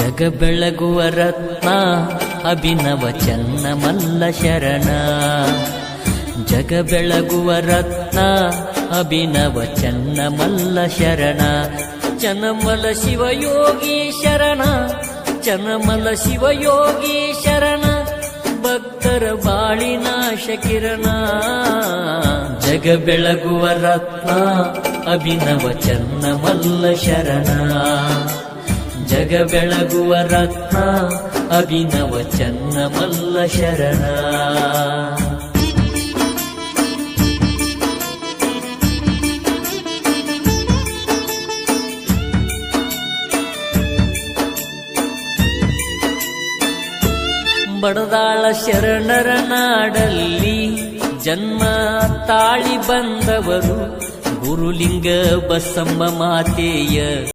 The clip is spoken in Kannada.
ಜಗ ಬೆಳಗುವ ರತ್ನ ಅಭಿನವ ಚನ್ನಮಲ್ಲ ಶರಣ. ಜಗ ಬೆಳಗುವ ರತ್ನ ಅಭಿನವ ಚನ್ನಮಲ್ಲ ಶರಣ. ಚನ್ನಮಲ್ಲ ಶಿವಯೋಗಿ ಶರಣ, ಚನ್ನಮಲ್ಲ ಶಿವಯೋಗಿ ಶರಣ, ಭಕ್ತರ ಬಾಳಿನಾಶ ಕಿರಣ. ಜಗ ಬೆಳಗುವ ರತ್ನ ಅಭಿನವ ಚನ್ನಮಲ್ಲ ಶರಣ. ಜಗ ಬೆಳಗುವ ರತ್ನ ಅಭಿನವ ಚನ್ನಮಲ್ಲ ಶರಣ. ಬಡದಾಳ ಶರಣರ ನಾಡಲ್ಲಿ ಜನ್ಮ ತಾಳಿ ಬಂದವರು ಗುರುಲಿಂಗ ಬಸಮ್ಮ ಮಾತೆಯ